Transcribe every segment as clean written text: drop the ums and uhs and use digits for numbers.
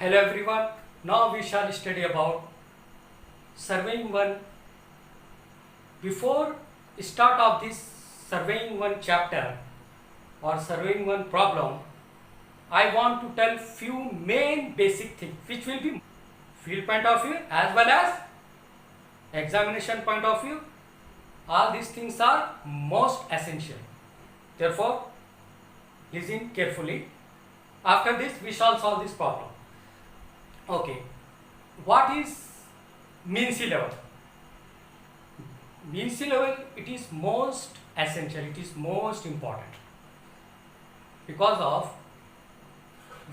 Hello everyone. Now we shall study about surveying one. Before start of this surveying one chapter or surveying one problem, I want to tell few main basic things which will be field point of view as well as examination point of view. All these things are most essential. Therefore, listen carefully. After this, we shall solve this problem. Okay, what is mean sea level? Mean sea level, it is most essential, it is most important, because of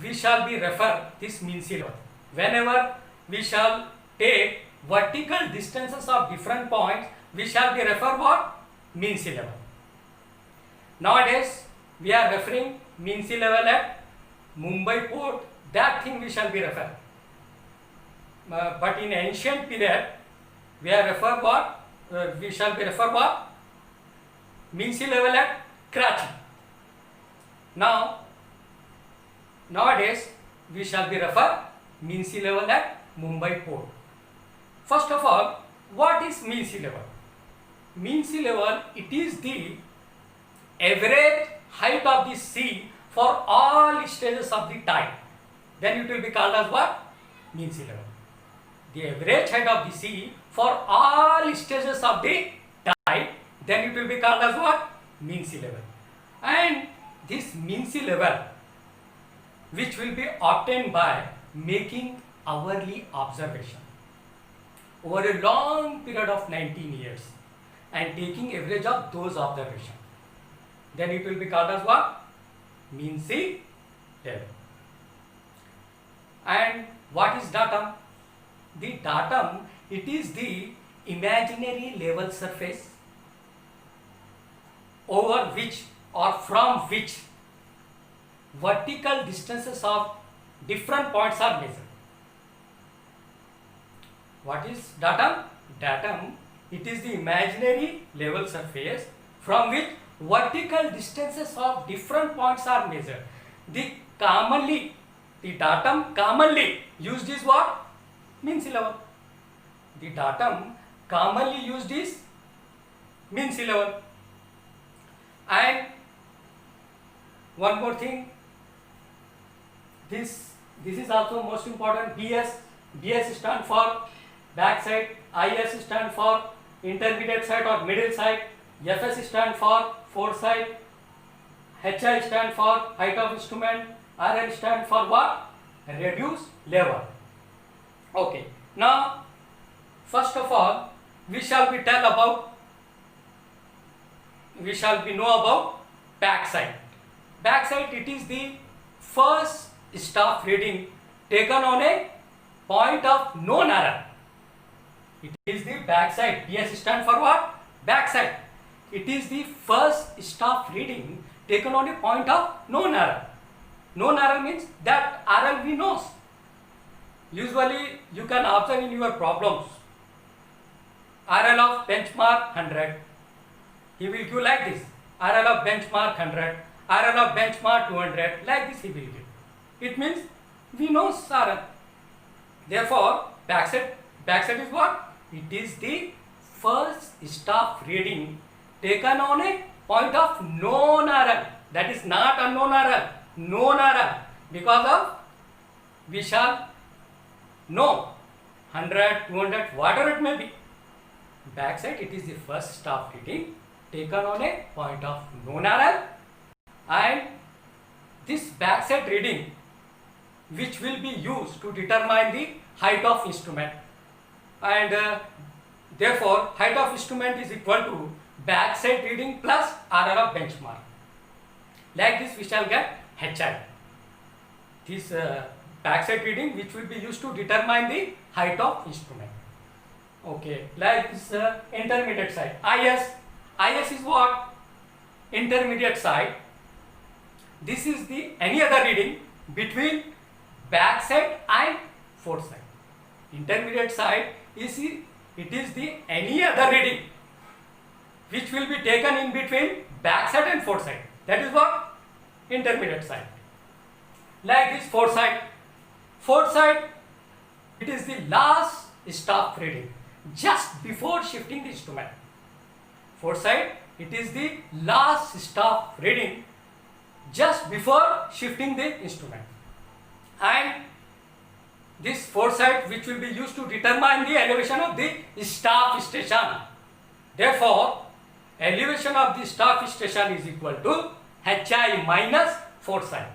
we shall be refer this mean sea level whenever we shall take vertical distances of different points. We shall be refer what? Mean sea level. Nowadays we are referring mean sea level at Mumbai port. That thing we shall be refer. But in ancient period, we are refer what? We shall be refer what? Mean sea level at Karachi. Nowadays, we shall be refer mean sea level at Mumbai port. First of all, what is mean sea level? Mean sea level, it is the average height of the sea for all stages of the tide. Then it will be called as what? Mean sea level. The average height of the sea for all stages of the tide, then it will be called as what? Mean sea level. And this mean sea level, which will be obtained by making hourly observation over a long period of 19 years and taking average of those observations, then it will be called as what? Mean sea level. And what is datum? The datum, it is the imaginary level surface over which or from which vertical distances of different points are measured. What is datum? Datum, it is the imaginary level surface from which vertical distances of different points are measured. The datum commonly used is what? Mean sea level. The datum commonly used is mean sea level. And one more thing, this is also most important. BS stand for backside, IS stand for intermediate side or middle side, FS stand for foreside, HI stand for height of instrument, RL stand for what? Reduced level. Okay, now first of all we shall be know about backside. Backside, it is the first staff reading taken on a point of known error. It is the backside. BS stand for what? Backside. It is the first staff reading taken on a point of known error. Known error means that error we knows. Usually you can observe in your problems RL of benchmark 100. He will give like this: RL of benchmark 100, RL of benchmark 200, like this he will give. It means we know RL. Therefore, backside is what? It is the first staff reading taken on a point of known RL. That is not unknown RL, known RL. Because of we shall know 100, 200, whatever it may be. Backside, it is the first staff reading taken on a point of known RL, and this backside reading which will be used to determine the height of instrument, and therefore height of instrument is equal to backside reading plus RL of benchmark. Like this we shall get HI. This backside reading which will be used to determine the height of instrument. Okay, like this intermediate side. IS is what? Intermediate side. This is the any other reading between backside and foreside. Intermediate side is the any other reading which will be taken in between backside and foreside. That is what? Intermediate side. Like this foreside. Fourth side, it is the last staff reading just before shifting the instrument. Fourth side, it is the last staff reading just before shifting the instrument. And this fourth side which will be used to determine the elevation of the staff station. Therefore, elevation of the staff station is equal to HI minus fourth side.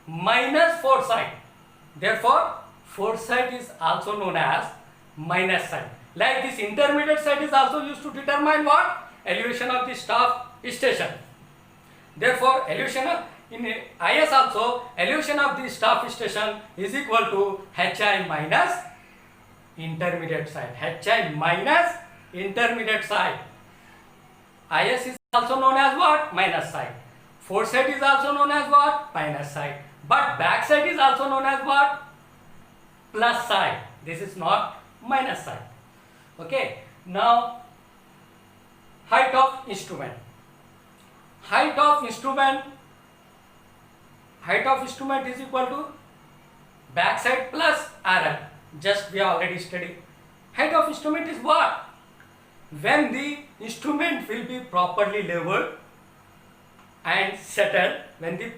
Minus fourth side. Therefore, fourth side is also known as minus side. Like this intermediate side is also used to determine what? Elevation of the staff station. Therefore, elevation of in IS also, elevation of the staff station is equal to HI minus intermediate side. HI minus intermediate side. IS is also known as what? Minus side. Fourth side is also known as what? Minus side. But back side is also known as what? Plus side. This is not minus side. Okay. Now, height of instrument. Height of instrument is equal to back side plus RL. Just we are already studied. Height of instrument is what? When the instrument will be properly leveled and settled, when the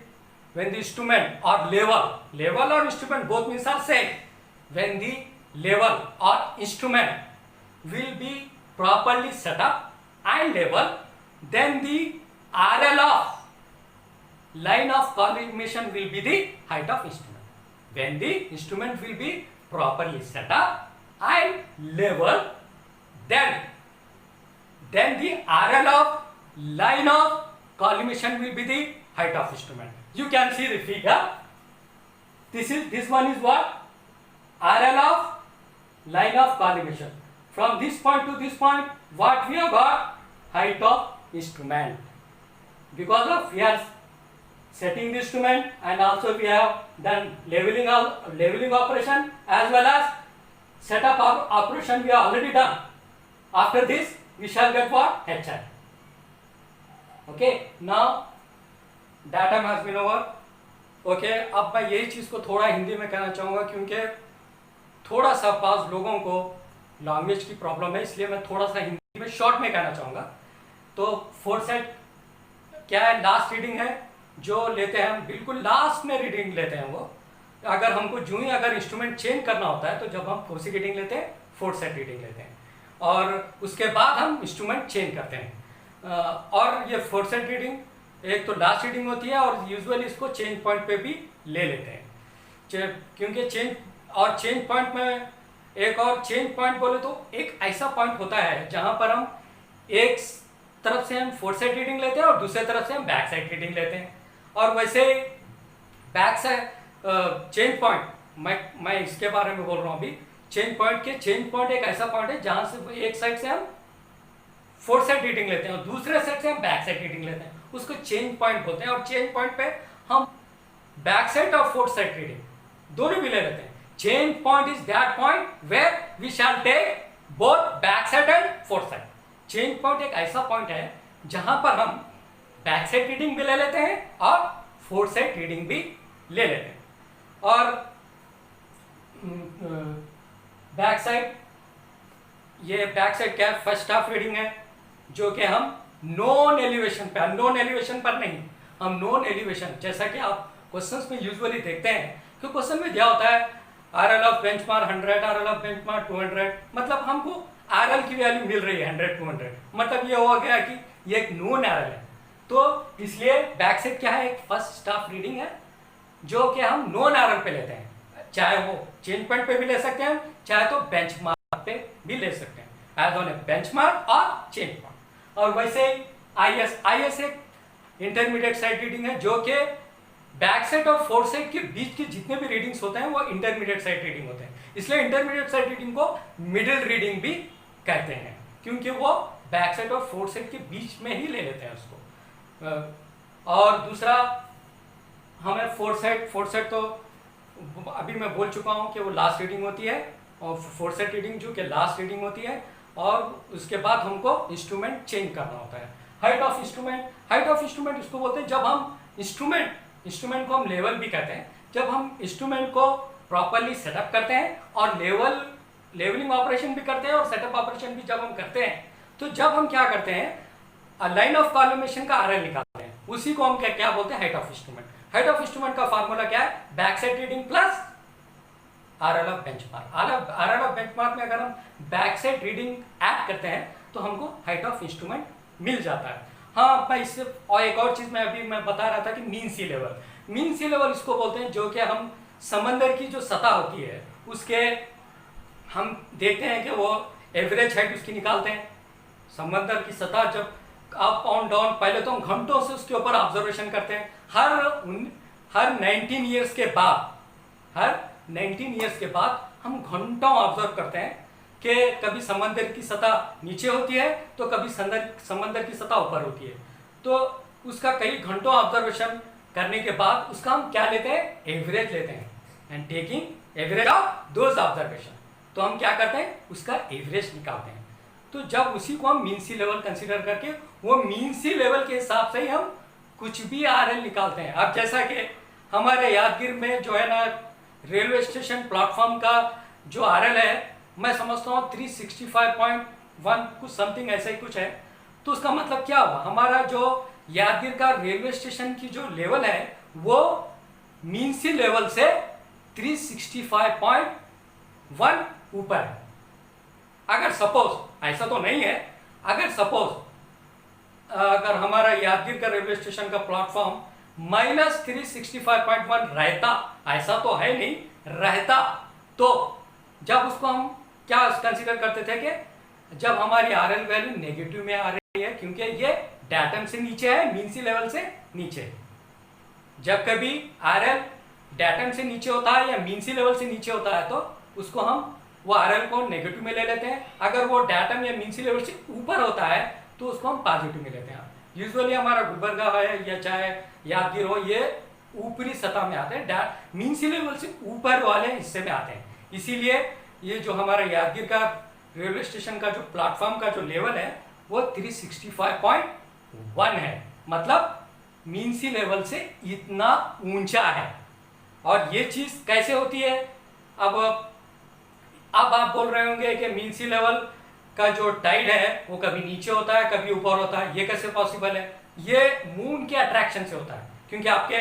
instrument or level or instrument both means are same. When the level or instrument will be properly set up and level, then the RL of line of collimation will be the height of instrument. When the instrument will be properly set up and level, then the RL of line of collimation will be the height of instrument. You can see the figure. This one is what? RL of line of collimation. From this point to this point, what we have got? Height of instrument. Because of we are setting the instrument and also we have done leveling operation as well as setup operation we have already done. After this, we shall get what? HI. Okay. Now, data has been over. Okay. अब मैं यही चीज़ को थोड़ा हिंदी में कहना चाहूँगा क्योंकि थोड़ा सा पास लोगों को लैंग्वेज की प्रॉब्लम है, इसलिए मैं थोड़ा सा हिंदी में शॉर्ट में कहना चाहूँगा. तो फोर्थ सेट क्या है? लास्ट रीडिंग है जो लेते हैं हम, बिल्कुल लास्ट में रीडिंग लेते हैं वो. अगर हमको जो ही अगर इंस्ट्रूमेंट चेंज करना होता है तो जब हम फोर्थ रीडिंग लेते हैं, फोर्थ सेट रीडिंग लेते हैं और उसके बाद हम इंस्ट्रूमेंट चेंज करते हैं. और ये फोर्थ सेट रीडिंग एक तो लास्ट रीडिंग होती है और यूजुअली इसको चेंज पॉइंट पे भी ले लेते हैं क्योंकि चेंज पॉइंट में एक और चेंज पॉइंट बोले तो एक ऐसा पॉइंट होता है जहाँ पर हम एक तरफ से हम फोर्थ साइड रीडिंग लेते हैं और दूसरे तरफ से हम बैक साइड रीडिंग लेते हैं. और वैसे बैक साइड चेंज पॉइंट मैं इसके बारे में बोल रहा हूँ अभी. चेंज पॉइंट एक ऐसा पॉइंट है जहाँ से एक साइड से हम फोर्थ साइड रीडिंग लेते हैं और दूसरे साइड से हम बैक साइड रीडिंग लेते हैं, उसको चेंज पॉइंट बोलते हैं. और चेंज पॉइंट पे हम बैक साइड और फोर्थ साइड रीडिंग दोनों भी ले लेते हैं. Change point is that point where we shall take both back sight and fore sight. Change point एक ऐसा पॉइंट है जहां पर हम बैक साइड रीडिंग भी ले लेते हैं और फोर्थ साइड रीडिंग भी ले लेते हैं. और बैक साइड, ये बैक साइड क्या है? फर्स्ट हाफ रीडिंग है जो कि हम नॉन एलिवेशन पे, नॉन एलिवेशन पर नहीं, हम नॉन एलिवेशन, जैसा कि आप क्वेश्चंस में यूजुअली देखते हैं कि क्वेश्चन में दिया होता है RL of benchmark 100, RL of benchmark 200, मतलब हमको आरएल की वैल्यू मिल रही है 100 200, मतलब ये हो गया कि ये एक नॉन आरएल है. तो इसलिए बैक साइड क्या है? एक फर्स्ट स्टाफ रीडिंग है जो कि हम नॉन आरएल पे लेते हैं, चाहे वो चेंज पॉइंट पे भी ले सकते हैं, चाहे तो बेंचमार्क पे भी ले सकते हैं, एज ऑन ए बेंचमार्क और चेंज पॉइंट. और वैसे आईएस एक इंटरमीडिएट साइड रीडिंग है जो कि बैक साइड और फोर्थ साइड के बीच के जितने भी रीडिंग्स होते हैं वो इंटरमीडिएट साइड रीडिंग होते हैं. इसलिए इंटरमीडिएट साइड रीडिंग को मिडिल रीडिंग भी कहते हैं क्योंकि वो बैक साइड और फोर्थ साइड के बीच में ही ले लेते हैं उसको. और दूसरा हमें फोर्थ साइड तो अभी मैं बोल चुका हूँ कि वो लास्ट रीडिंग होती है और फोर्थ साइड रीडिंग जो कि लास्ट रीडिंग होती है और उसके बाद हमको इंस्ट्रूमेंट चेंज करना होता है. हाइट ऑफ इंस्ट्रूमेंट इसको बोलते हैं जब हम इंस्ट्रूमेंट को हम लेवल भी कहते हैं. जब हम इंस्ट्रूमेंट को प्रॉपरली सेटअप करते हैं और लेवलिंग ऑपरेशन भी करते हैं और सेटअप ऑपरेशन भी जब हम करते हैं तो जब हम क्या करते हैं लाइन ऑफ कॉलमेशन का आरएल निकालते हैं, उसी को हम क्या बोलते हैं height of instrument. Height of instrument का फार्मूला क्या है, back side reading plus RL of benchmark. RL of benchmark में अगर हम बैक साइड रीडिंग ऐड करते हैं तो हमको हाइट ऑफ इंस्ट्रूमेंट मिल जाता है। हाँ, मैं इससे और एक और चीज मैं बता रहा था कि मीन सी लेवल। मीन सी लेवल इसको बोलते हैं जो कि हम समंदर की जो सतह होती है उसके हम देखते हैं कि वो एवरेज हाइट उसकी निकालते हैं। समंदर की सतह जब अप ऑन डाउन, पहले तो हम घंटों से उसके ऊपर ऑब्जर्वेशन करते हैं। हर 19 ईयर्स के बाद हम घंटों ऑब्जर्व करते हैं कि कभी समंदर की सतह नीचे होती है तो कभी समंदर की सतह ऊपर होती है। तो उसका कई घंटों ऑब्जर्वेशन करने के बाद उसका हम क्या लेते हैं, एवरेज लेते हैं। And taking average of those observation, तो हम क्या करते हैं, उसका एवरेज निकालते हैं। तो जब उसी को हम मीन सी लेवल कंसीडर करके वो मीन सी लेवल के हिसाब से ही हम कुछ भी आरएल निकालते हैं। अब जैसा कि हमारे यादगीर में जो है ना रेलवे स्टेशन प्लेटफॉर्म का जो आरएल है, मैं समझता हूँ 365.1 कुछ समथिंग ऐसा ही कुछ है। तो उसका मतलब क्या हुआ, हमारा जो यादगीर का रेलवे स्टेशन की जो लेवल है वो मीन सी लेवल से 365.1 ऊपर है। अगर सपोज, ऐसा तो नहीं है, अगर सपोज अगर हमारा यादगीर का रेलवे स्टेशन का प्लेटफॉर्म -365.1 रहता, ऐसा तो है नहीं, रहता, तो जब उसको हम क्या कंसीडर करते थे कि जब हमारी आरएल वैल्यू नेगेटिव में आ रही है, क्योंकि ये डाटम से नीचे है, मीन सी लेवल से नीचे। जब कभी आरएल डाटम से नीचे होता है या मीन सी लेवल से नीचे होता है तो उसको हम वो आरएल को नेगेटिव में ले लेते हैं। अगर वो डाटम या मीन सी लेवल से ऊपर होता है तो उसको हम पॉजिटिव में लेते हैं। यूजुअली हमारा गुलबर्गा है या चाहे यादगीर हो, ये ऊपरी सतह में आते हैं, मीन सी लेवल से ऊपर वाले हिस्से में आते हैं। इसीलिए ये जो हमारा यादगीर का रेलवे स्टेशन का जो प्लेटफॉर्म का जो लेवल है वो 365.1 है, मतलब मीन सी लेवल से इतना ऊंचा है। और ये चीज कैसे होती है, अब आप बोल रहे होंगे कि मीन सी लेवल का जो टाइड है वो कभी नीचे होता है कभी ऊपर होता है, ये कैसे पॉसिबल है? ये मून के अट्रैक्शन से होता है। क्योंकि आपके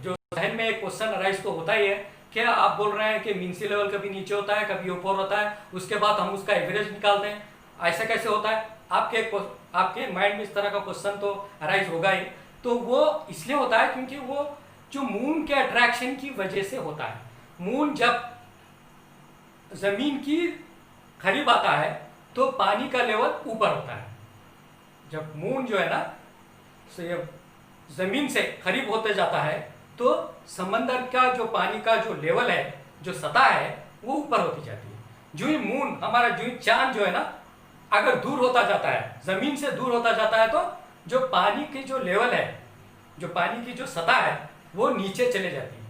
जो जहन में एक क्वेश्चन अराइज तो होता ही है, क्या आप बोल रहे हैं कि मीन सी लेवल कभी नीचे होता है कभी ऊपर होता है, उसके बाद हम उसका एवरेज निकालते हैं, ऐसा कैसे होता है? आपके माइंड में इस तरह का क्वेश्चन तो अराइज होगा ही। तो वो इसलिए होता है क्योंकि वो जो मून के अट्रैक्शन की वजह से होता है। मून जब जमीन की करीब आता है तो पानी का लेवल ऊपर होता है। जब मून जो है ना जमीन से करीब होते जाता है तो समंदर का जो पानी का जो लेवल है, जो सतह है, वो ऊपर होती जाती है। जो ही मून हमारा, जो ही चांद जो है ना, अगर दूर होता जाता है, जमीन से दूर होता जाता है, तो जो पानी की जो लेवल है, जो पानी की जो सतह है, वो नीचे चले जाती है।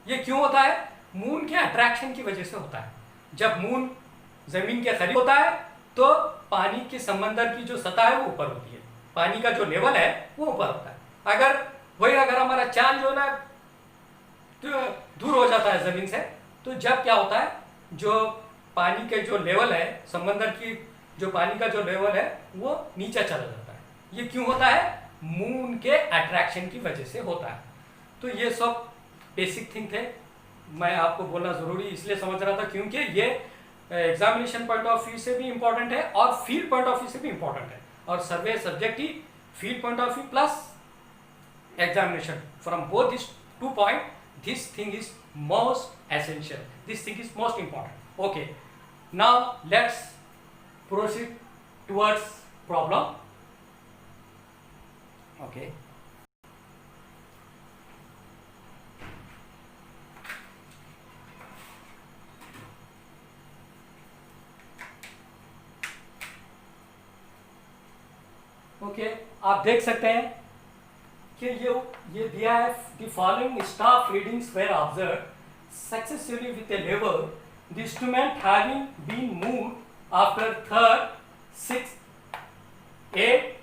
ये क्यों होता है? मून के अट्रैक्शन की वजह से होता है। जब मून जमीन के करीब होता है तो पानी के समंदर की जो सतह है वो ऊपर होती है, पानी का जो लेवल है वो ऊपर होता है। अगर हमारा चांद जो है ना तो दूर हो जाता है जमीन से, तो जब क्या होता है, जो पानी के जो लेवल है, समंदर की जो पानी का जो लेवल है वो नीचे चला जाता है। ये क्यों होता है? मून के अट्रैक्शन की वजह से होता है। तो ये सब बेसिक थिंग थे, मैं आपको बोलना जरूरी इसलिए समझ रहा था क्योंकि ये एग्जामिनेशन पॉइंट ऑफ व्यू से भी इंपॉर्टेंट है और फील्ड पॉइंट ऑफ व्यू से भी इंपॉर्टेंट है। और सर्वे सब्जेक्ट ही field point of view plus examination, from both this 2 point, this thing is most essential, this thing is most important. Okay, now let's proceed towards problem. Okay, आप देख सकते हैं कि ये दिया है, the following staff readings were observed successively with a lever, the instrument having been moved after third, sixth, 8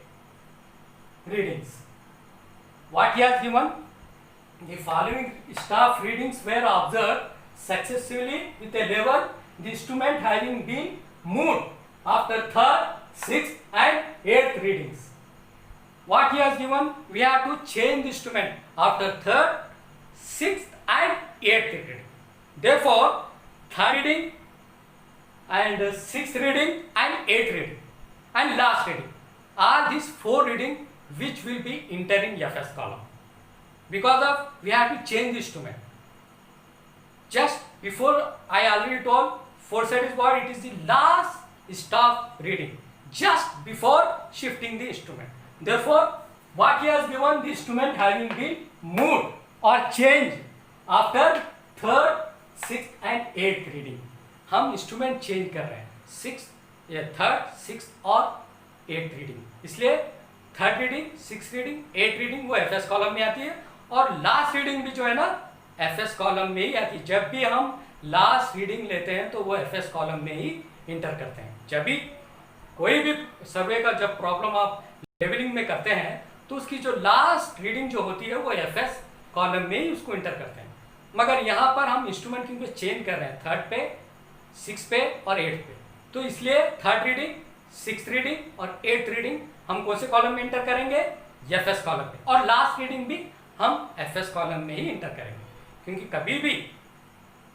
readings. What he has given? The following staff readings were observed successively with a level, the instrument having been moved after third, sixth, and eighth readings. What he has given? We have to change the instrument after third, sixth, and eighth reading. Therefore, third reading and sixth reading and eighth reading and last reading are these four reading which will be enter in FS column. Because of we have to change the instrument. Just before I already told, foresight is what? It is the last stop reading just before shifting the instrument. Therefore, what he has given, the instrument having been moved or changed after third, sixth and eighth reading. हम instrument change कर रहे हैं six या third, six और eighth reading. इसलिए third reading, six reading, eight reading वो FS column में आती है और लास्ट रीडिंग भी जो है ना एफएस कॉलम में ही आती है. जब भी हम लास्ट रीडिंग लेते हैं तो वो एफएस कॉलम में ही इंटर करते हैं. जब भी कोई भी सर्वे का जब प्रॉब्लम आप लेवलिंग में करते हैं तो उसकी जो लास्ट रीडिंग जो होती है वो एफएस कॉलम में ही उसको इंटर करते हैं. मगर यहाँ पर हम इंस्ट्रूमेंट क्योंकि चेंज कर रहे हैं थर्ड पे, सिक्स पे और एट पे, तो इसलिए थर्ड रीडिंग, सिक्स रीडिंग और एट रीडिंग हम कौन से कॉलम में इंटर करेंगे? एफएस कॉलम में. और लास्ट रीडिंग भी हम एफएस कॉलम में ही इंटर करेंगे क्योंकि कभी भी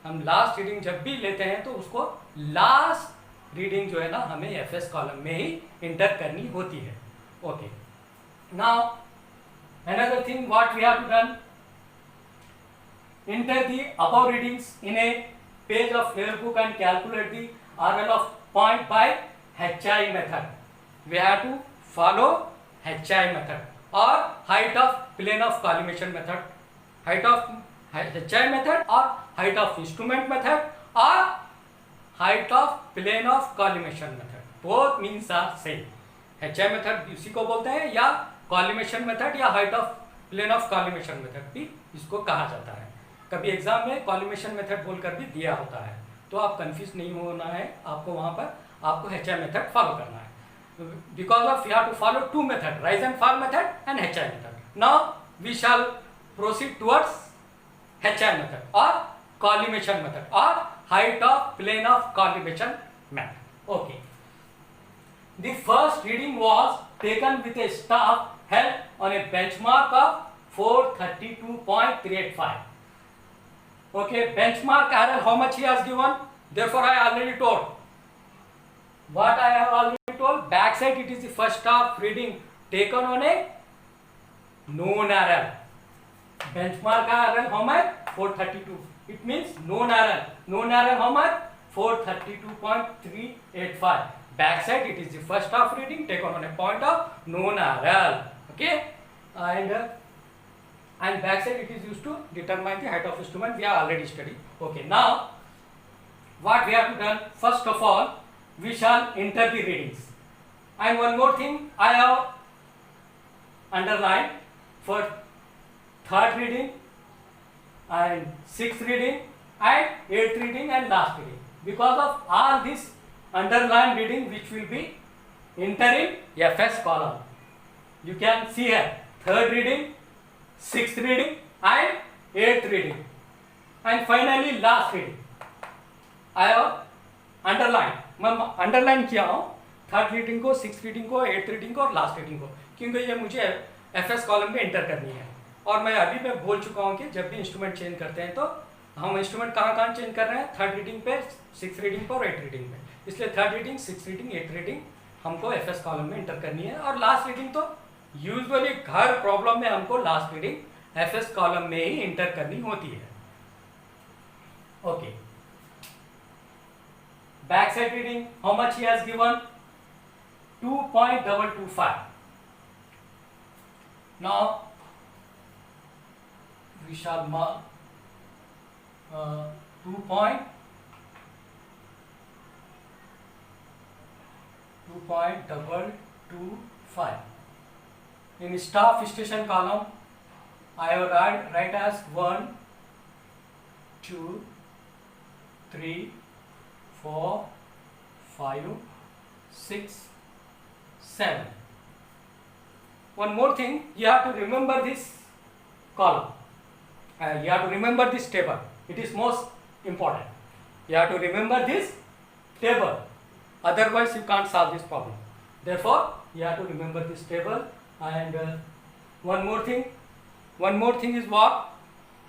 हम लास्ट रीडिंग जब भी लेते हैं तो उसको लास्ट रीडिंग जो है ना हमें एफएस कॉलम में ही इंटर करनी होती है. Okay, now another thing what we have done, enter the above readings in a page of fair book and calculate the RL of point by HI method. We have to follow HI method or height of plane of collimation method, height of HI method or height of instrument method or height of plane of collimation method. Both means are same. HI method इसी को बोलते हैं या collimation method या height of plane of collimation method भी इसको कहा जाता है. कभी एग्जाम में कॉलिमेशन मेथड बोलकर भी दिया होता है तो आप कंफ्यूज नहीं होना है. आपको वहां पर आपको HI मेथड फॉलो करना है. Because of you have to follow two method, rise and fall method and HI method. Now we shall proceed towards HI method और कॉलिमेशन मेथड और height of plane of collimation method. Okay, the first reading was taken with a staff held on a benchmark of 432.385. Okay, benchmark RL, how much he has given? Therefore, I already told. What I have already told? Backside, it is the first half reading taken on a known RL. Benchmark RL, how much? 432. It means known RL. Known RL, how much? 432.385. Backside, it is the first half reading taken on a point of known RL. Okay, and backside it is used to determine the height of instrument. We have already studied. Okay, now what we have done, first of all we shall enter the readings. And one more thing I have underlined for third reading and sixth reading and eighth reading and last reading. Because of all this underlined reading which will be enter in FS column. You can see here third reading, sixth reading and eighth reading and finally last reading. I have underlined, मैं underline किया हूँ third reading को, six reading को, eighth reading को और last reading को क्योंकि ये मुझे एफएस कॉलम में एंटर करनी है. और मैं अभी मैं बोल चुका हूँ कि जब भी इंस्ट्रूमेंट चेंज करते हैं तो हम इंस्ट्रूमेंट कहाँ चेंज कर रहे हैं? थर्ड रीडिंग पे, सिक्स रीडिंग पे और एट रीडिंग पे. इसलिए third reading, six reading, eight reading हमको एफएस कॉलम में एंटर करनी है. और लास्ट रीडिंग तो यूजुअली हर प्रॉब्लम में हमको लास्ट रीडिंग एफएस कॉलम में ही इंटर करनी होती है. Okay, back side reading, how much he has given? 2.225. Now we shall mark 2.225. In staff station column, I will write as 1, 2, 3, 4, 5, 6, 7. One more thing, you have to remember this column. You have to remember this table. It is most important. You have to remember this table. Otherwise, you can't solve this problem. Therefore, you have to remember this table. And one more thing is what?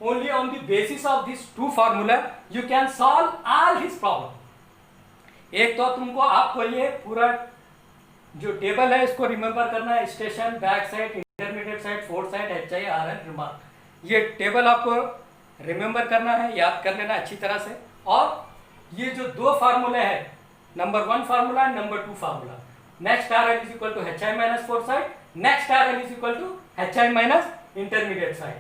Only on the basis of these two formula you can solve all his problem. एक तो तुमको आपको ये पूरा जो table है इसको remember करना है, station, back side, intermediate side, fourth side, H I R N remark, ये टेबल आपको रिमेंबर करना है, याद कर लेना अच्छी तरह से। और ये जो दो फार्मूले हैं, number 1 formula and number 2 formula, next R L is equal to H I minus fourth side, next R L is equal to H I minus intermediate side,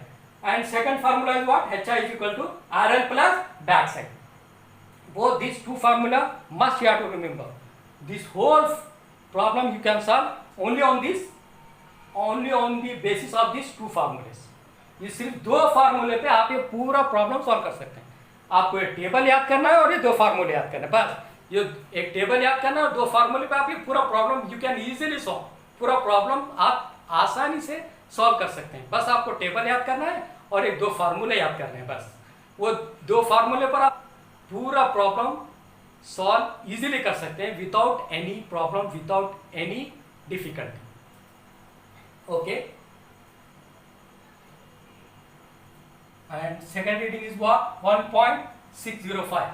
and second formula is what? HI is equal to RL plus backside. Both these two formula must you have to remember. This whole problem you can solve only on the basis of these two formulas. ये सिर्फ दो फार्मूले पे आप ये पूरा problem solve कर सकते हैं। आपको ये टेबल याद करना है और ये दो फार्मूले याद करना है, बस। ये एक टेबल याद करना है और दो फार्मूले पे आप ये पूरा problem you can easily solve, पूरा प्रॉब्लम आप आसानी से सॉल्व कर सकते हैं। बस आपको टेबल याद करना है और एक दो फार्मूले याद करने हैं, बस। वो दो फार्मूले पर आप पूरा प्रॉब्लम सॉल्व इजीली कर सकते हैं without any problem, without any difficulty. Okay, and second reading is what? 1.605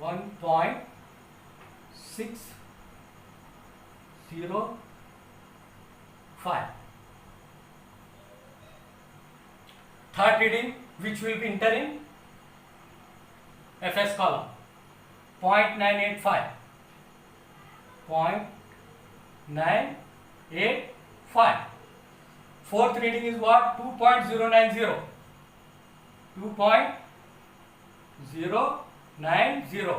1.605. Third reading, which will be enter in FS column, 0.985. 0.985. Fourth reading is what? 2.090. 2.090.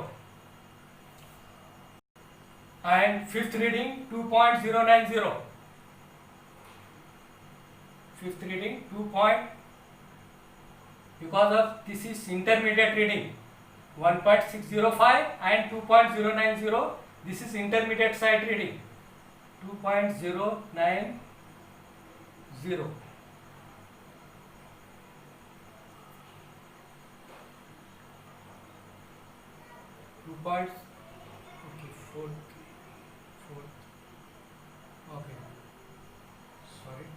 And fifth reading 2.090. Fifth reading 2. Because of this is intermediate reading, 1.605 and 2.090. This is intermediate side reading, 2.090. Okay, fourth. Okay, sorry.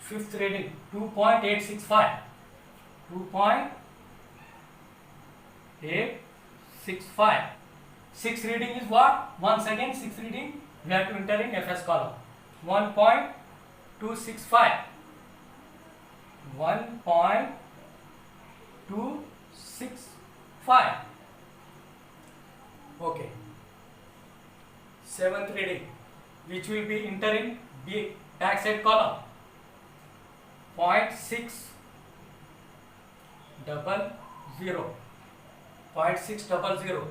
Fifth reading 2.865. 2.865. Sixth reading is what? Once again, sixth reading we have to enter in FS column, 1.265. 1.265. Okay. Seventh reading, which will be enter in backside column, 0.600. 0.600.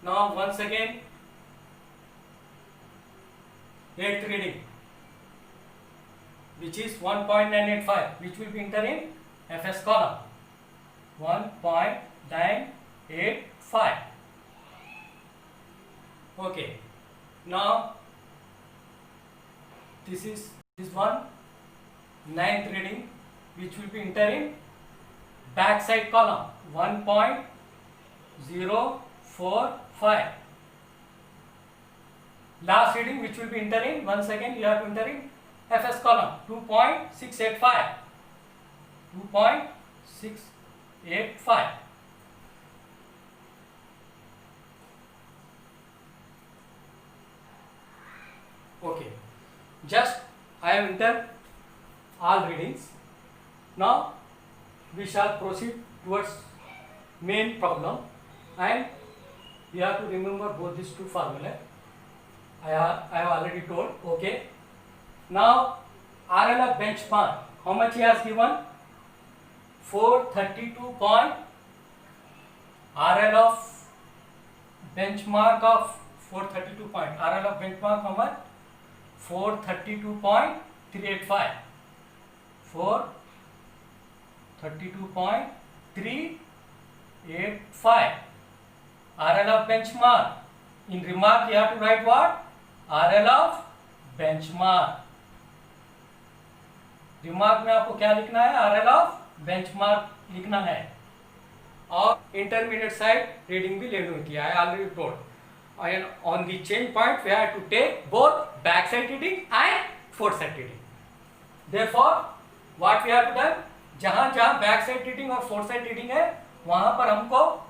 Now once again, eighth reading, which is 1.985, which will be enter in FS column, 1.985. Okay. Now this one, ninth reading, which will be enter in backside column, 1.045. Last reading, which will be enter in, once again you have to enter in FS column, 2.685. 2.685. Okay, just I have entered all readings. Now we shall proceed towards main problem, and you have to remember both these two formula. I have already told. Okay. Now RL of benchmark, how much he has given? 432 point. RL of benchmark of 432 point. RL of benchmark how much? 432.385. 432.385. RL of benchmark. In remark you have to write what? RL of benchmark. Remark में आपको क्या लिखना है? RL of benchmark लिखना है. और intermediate side reading भी लेनी होती है. I already told. And on the change point we have to take both back side reading and forward side reading. Therefore what we have to done, जहां जहां back side reading और fourth side reading है वहां पर हमको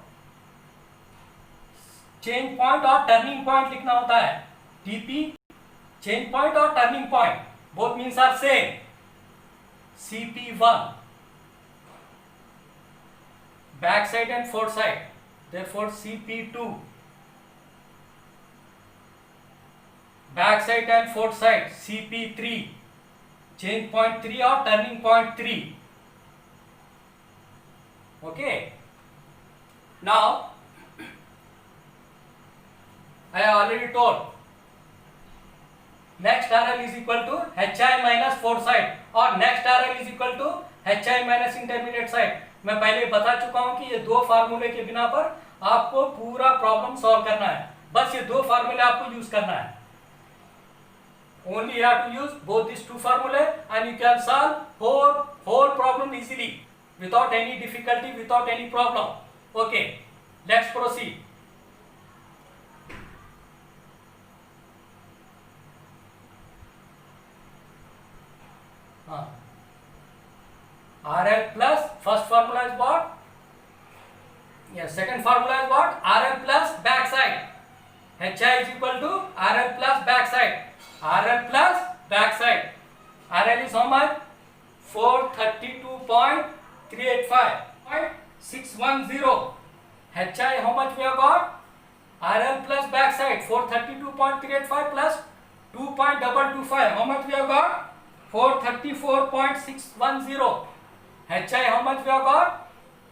change point और turning point लिखना होता है. टीपी चेंज पॉइंट और turning point both means are same. CP1 back side and forward side, therefore CP2 back side and forward side, CP3 change point 3 or turning point 3. Okay, now I have already told next RL is equal to HI minus forward side और next RL is equal to HI minus intermediate side. मैं पहले बता चुका हूं कि ये दो फार्मूले के बिना पर आपको पूरा प्रॉब्लम सॉल्व करना है. बस ये दो फार्मूले आपको यूज करना है. Only you have to use both these two formulae and you can solve whole problem easily without any difficulty, without any problem. Okay, let's proceed. RL plus first formula is what? Yes, second formula is what? RL plus backside. HI is equal to RL plus backside. RL plus backside. RL is how much? 432.385.610. HI how much we have got? RL plus backside 432.385 plus 2.225. How much we have got? 434.610. HI how much we have got?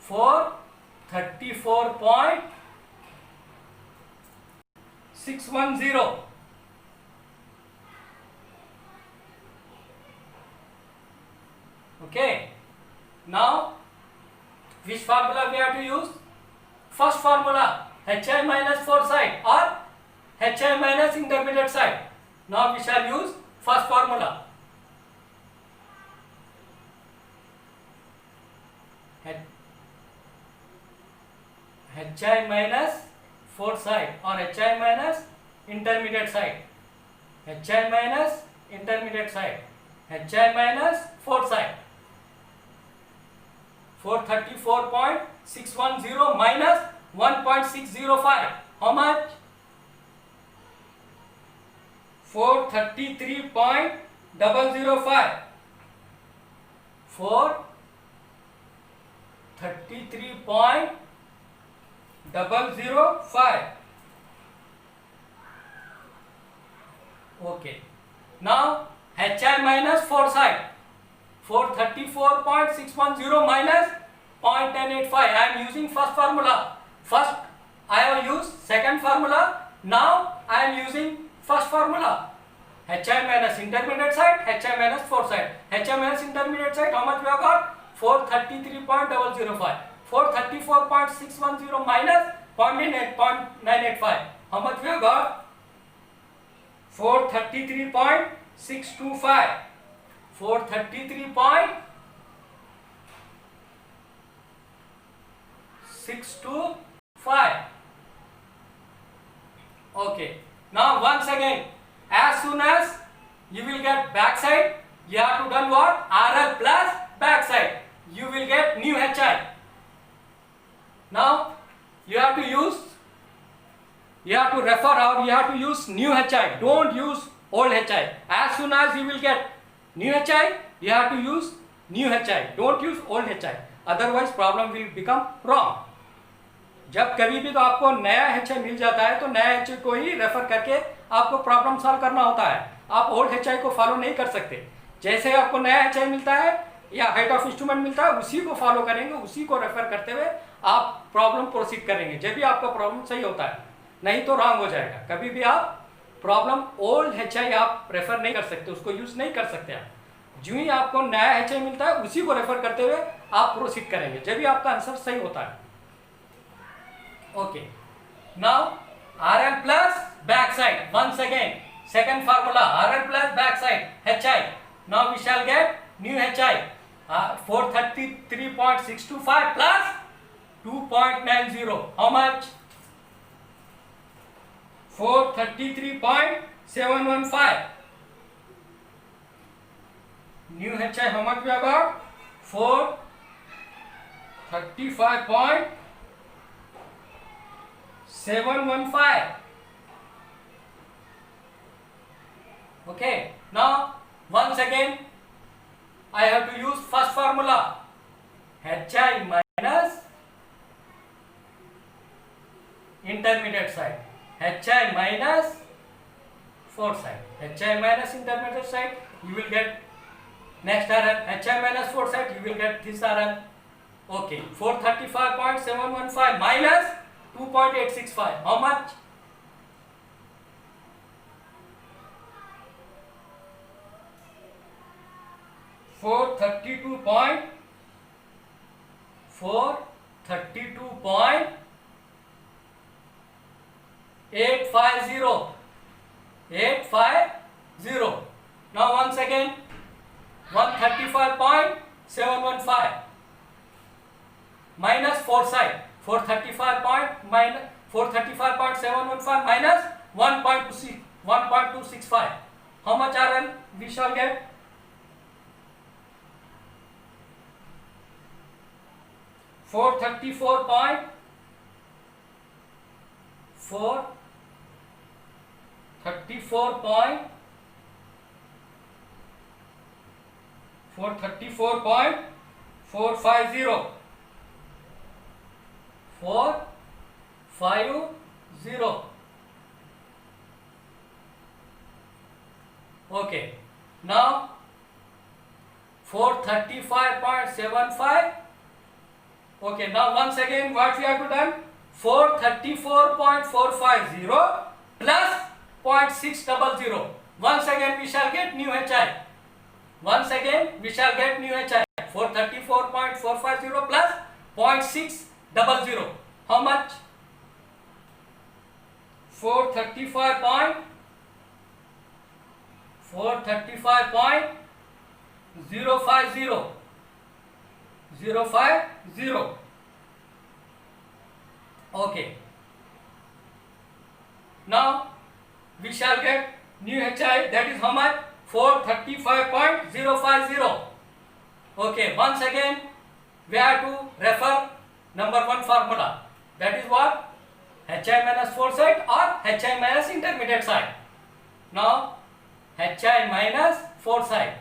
434.610. Okay. Now, which formula we have to use? First formula, HI minus forward side or HI minus intermediate side. Now we shall use first formula. HI minus forward side or HI minus intermediate side. HI minus intermediate side. HI minus forward side. 434.610 minus 1.605. How much? 433.005. 433.005. Okay. Now HI minus forward side. 434.610 minus 0.1085. I am using first formula. First I have used second formula. Now I am using first formula. HI minus intermediate side, HI minus forward side. HI minus intermediate side, how much we have got? 433.005. 434.610 minus 0.985. How much we have got? 433.625. 433.625. Okay. Now once again, as soon as you will get backside, you have to done what? RL plus backside. You will get new HI. Now you have to refer or you have to use new HI. Don't use old HI. As soon as you will get new HI, you have to use new HI. Don't use old HI. Otherwise problem will become wrong. जब कभी भी तो आपको नया HI मिल जाता है तो नया HI को ही रेफर करके आपको प्रॉब्लम सॉल्व करना होता है. आप ओल्ड HI को फॉलो नहीं कर सकते. जैसे आपको नया HI मिलता है या हाइट ऑफ इंस्ट्रूमेंट मिलता है उसी को फॉलो करेंगे, उसी को रेफर करते हुए आप प्रॉब्लम प्रोसीड करेंगे. जब भी आपका प्रॉब्लम सही होता है, नहीं तो रॉन्ग हो जाएगा. कभी भी आप प्रॉब्लम ओल्ड HI आप रेफर नहीं कर सकते, उसको यूज नहीं कर सकते. आप जो ही आपको नया HI मिलता है उसी को रेफर करते हुए आप प्रोसीड करेंगे, जब भी आपका आंसर सही होता है. Okay. Now RL plus backside. Once again, second formula RL plus backside HI. Now we shall get new HI 433.625 plus 2.90. How much? 433.715. New HI how much we have got? 435.715. Okay, now once again I have to use first formula HI minus intermediate side, HI minus fourth side, HI minus intermediate side, you will get next RL, HI minus fourth side, you will get this RL. Okay, 435.715 minus 2.865, how much? 432.850. Now once again 135.715 minus 4 side 435.715 minus 1.265. How much RL we shall get? 450. Okay, now 435.75. Okay, now once again what we have to done? 434.450 plus 0.600. Once again we shall get new HI. Once again we shall get new HI. 434.450 plus 0.600. How much? 435.050. Okay. Now we shall get new HI, that is how much? 435.050. Okay, once again we have to refer number one formula. That is what? HI minus fourth side or HI minus intermediate side. Now HI minus fourth side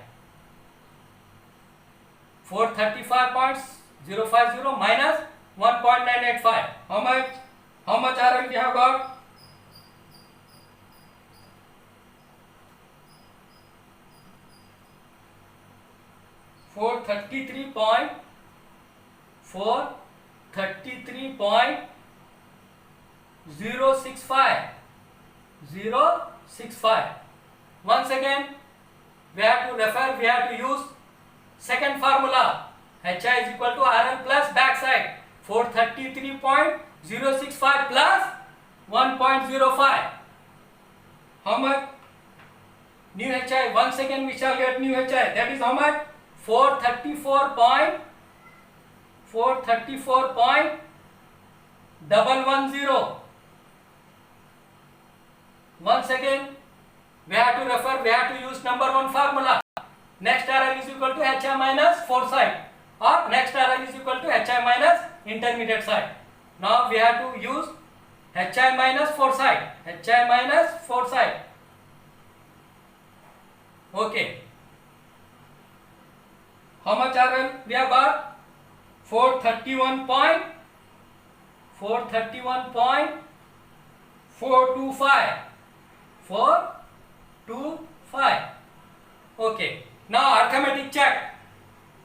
435.050 minus 1.985. How much? How much RL we have got? 433.065. Once again we have to refer, we have to use second formula. HI is equal to RL plus backside 433.065 plus 1.05. How much? New HI. Once again we shall get new HI. That is how much? 434.110. Once again we have to refer, we have to use number one formula. Next RL is equal to HI minus fourth side or next RL is equal to HI minus intermediate side. Now we have to use HI minus fourth side. HI minus fourth side. Okay. How much RL we have got? 431.425. 425. Okay. Now arithmetic check.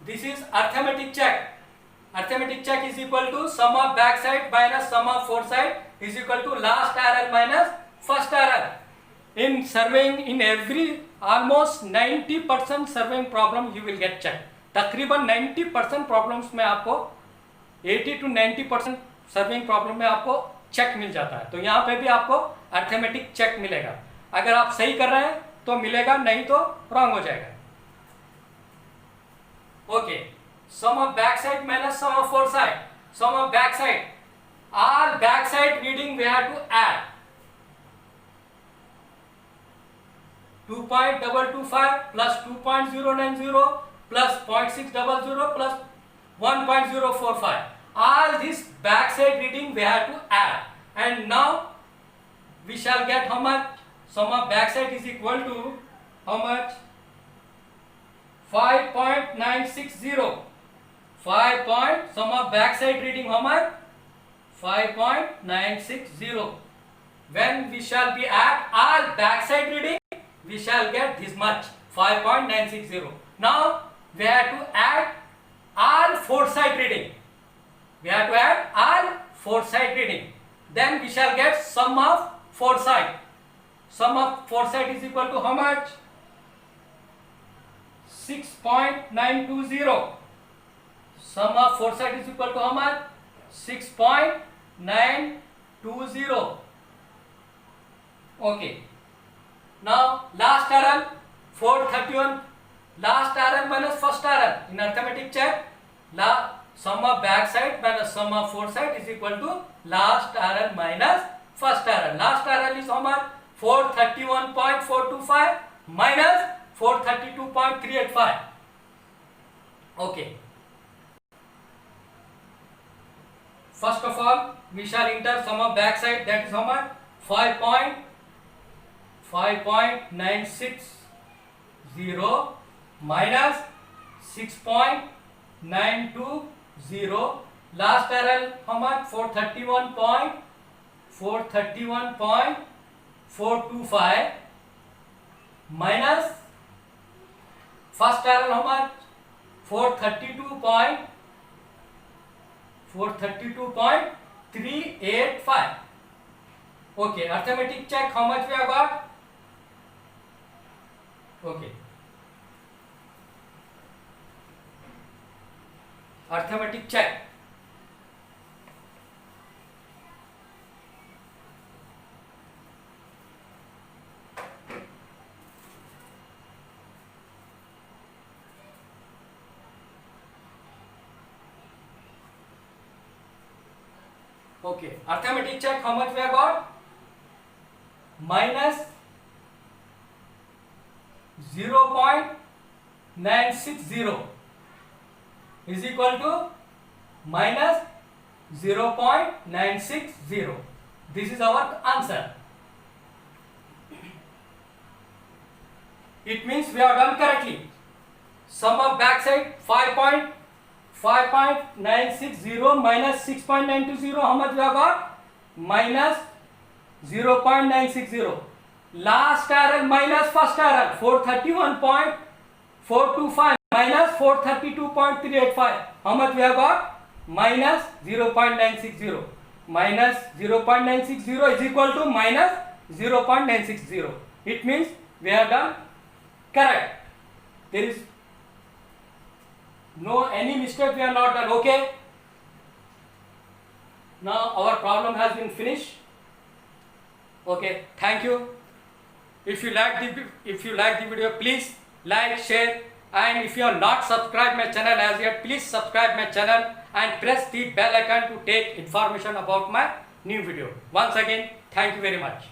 This is arithmetic check. Arithmetic check is equal to sum of backside minus sum of foreside is equal to last RL minus first RL. In surveying, in every almost 90% surveying problem you will get check. तकरीबन 90% problems में आपको 80 to 90% serving problem में आपको check मिल जाता है। तो यहाँ पे भी आपको अर्थमेटिक चेक मिलेगा। अगर आप सही कर रहे हैं तो मिलेगा, नहीं तो रॉन्ग हो जाएगा। Okay, sum of back side minus sum of four side. Sum of back side, all back side reading we have to add 2.225 plus 2.090 plus 0.600 plus 1.045. All this back side reading we have to add, and now we shall get how much? Sum of back side is equal to how much? 5.960. 5 point, sum of back side reading how much? 5.960. When we shall be at all back side reading, we shall get this much, 5.960. Now we have to add all four side reading. We have to add all four side reading. Then we shall get sum of four side. Sum of four side is equal to how much? 6.920. Sum of four side is equal to how much? 6.920. Okay. Now last RL 431. Last RL minus first RL. In arithmetic check, sum of back side minus sum of four side is equal to last RL minus first RL. Last RL is how much? 431.425 minus 432.385. Okay. First of all, we shall enter sum of back side, that is how much? 5.960 minus 6.920. Last RL how much? 431.425 minus first RL how much? 432.385. Okay, arithmetic check, how much we have got? Okay, arithmetic check. Okay, arithmetic check, how much we have got? Minus 0.960 is equal to minus 0.960. This is our answer. It means we have done correctly. Sum of backside 5.960 minus 6.920, how much we have got? Minus 0.960. Last RL minus first RL 431.425 minus 432.385, how much we have got? Minus 0.960. Minus 0.960 is equal to minus 0.960. It means we have done correct. There is no any mistake, we have not done. Okay, now our problem has been finished. Okay, thank you. If you like the video, please like, share, and if you are not subscribed my channel as yet, please subscribe my channel and press the bell icon to take information about my new video. Once again, thank you very much.